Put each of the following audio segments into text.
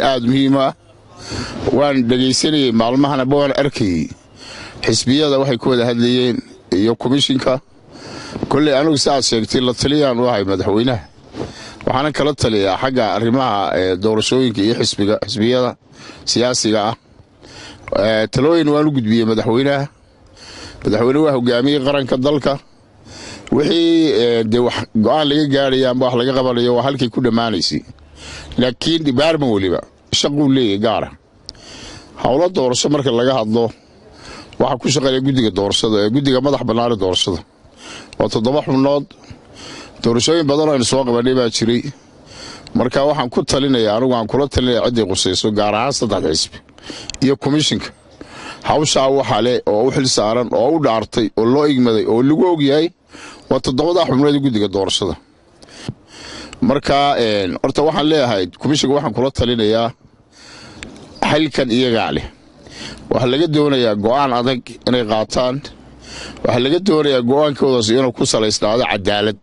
aad muhiim ah waan dhageysanay maalmahan baan arkay xisbiyada waxay ku wada hadlayeen iyo komishinka kulli anigu saas sheegtay la taliyaan wahay madaxweynaha waxaana kala taliyaa xagga arrimaha doorashooyinka iyo xisbiyada siyaasiga ah talooyin waan u gudbiyay madaxweynaha waa hogaamiyay qaranka dalka wixii wax go'aan laga gaarayo ama wax laga qabanayo waa halkii ku dhamaanaysay laakiin dibaarman waliba shaqo leeyahay gaar ah hawlo doorasho marka laga hadlo waxa ku shaqeeya guddiga madax bannaan doorashada oo 7 xubnood doorashooyin badan oo soo qabanay baa jiray marka waxaan ku talinayaa anigu aan kula talinayaa cidii qusayso gaar ahaan 3 xisbi iyo komishinka hawsha waxa leh oo u xil saaran oo u dhaartay oo loo igmaday oo lagu ogyahay waa 7 xubnood guddiga doorashada marka horta waxaan leeyahay komishinka waxaan kula talinayaa halkan iyaga leh waxa laga doonayaa go'aan adag inay qaataan waxa laga doonayaa go'aankoodaas inuu ku salaysnaado cadaalad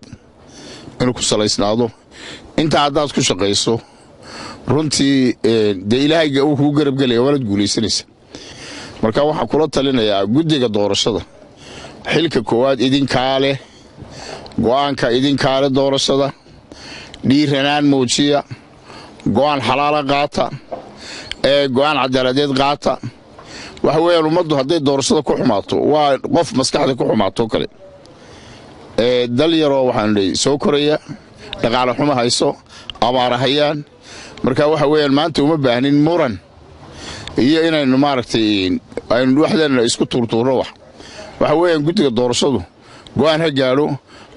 inuu ku salaysnaado inta hadaad ku shaqeyso runtii ilaahay uu ku garab galay walad guuleysanaysa marka waxa kula talinayaa guddiga doorashada xilka koowaad idinka leh go'aanka idinka leh doorashada dhiiranaan muujiya go'aan xalaal qaata go'aan cadaaladeed qaata waxa weeyaan ummaddu haday doorashada ku xumaato waa qof maskaxda ku xumaato kale dal yaro waxaan leeyahay soo koraya dhaqaale xumo hayso abaarahayaan marka waxa weeyaan maanta uma baahnin muran iyo inaynu maaragtay aynu waxdana isku turtuuro waxa weeyaan guddiga doorashadu go'aan ha gaaro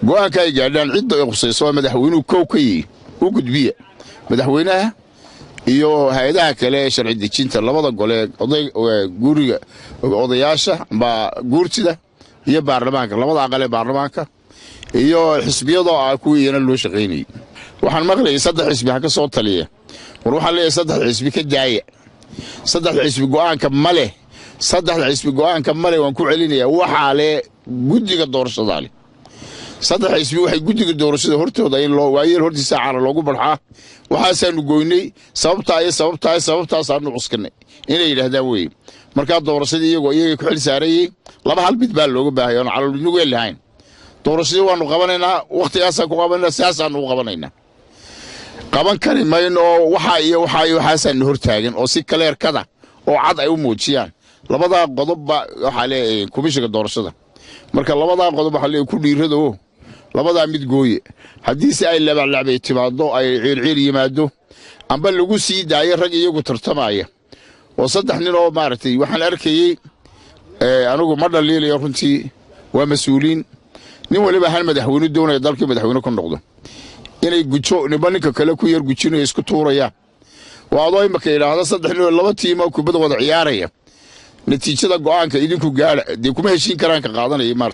go'aanka ay gaadhaan cidda ay qusayso madaxweynuhu kookay u gudbiya madaxweynaha iyo hay'adaha kale sharci dejinta labada gole guriga odayaasha ba guurtida iyo baarlamaanka labada aqal ee baarlamaanka iyo xisbiyada ku yeena loo shaqeynay waxaan maqlay 3 xisbi ka soo taliya war waxaan leeyahay 3 xisbi ka daaya 3 xisbi go'aanka male 3 xisbi go'aanka male waan ku celinayaa waxa leh guddiga doorashada leh 3 xisbi waxay guddiga doorashada hortooda in loo waayeel hortiisa caana loogu barxaa waxaasanu goynay sababtaas aanu cuskanay inay yiraahdaan way marka doorashada iyaga ku xil saarayay laba hal mid baa looga baahay oo calool nugu leeyahay doorashada waanu qabanaynaa waqtigaas ku qabanaynaa siyaasan u qabanaynaa qaban kari mayno waxaasan hortaagan oo si kaleerkada oo cad ay u muujiyaan labada qodob waxa leeyahay komishinka doorashada marka labada qodob waxa leeyahay ku dhiirado labada mid gooye hadii si ay laba timaado ay ciir yimaado amba lagu sii daayo rag iyagu tartamaya oo 3 nin oo maartay waxaan arkayay anigu ma dhaliilay runtii waa mas'uuliin nin waliba hal madaxweyne doonaya dalka madaxweyne ku noqdo inay gujo nimanka kale ku yar gujinay isku tuuraya waadoo imaka yiraahdo 3 nin oo 2 tiim oo kubada wada ciyaaraya natiijada go'aanka idinku gaar kuma heshiin karaan ka qaadanaya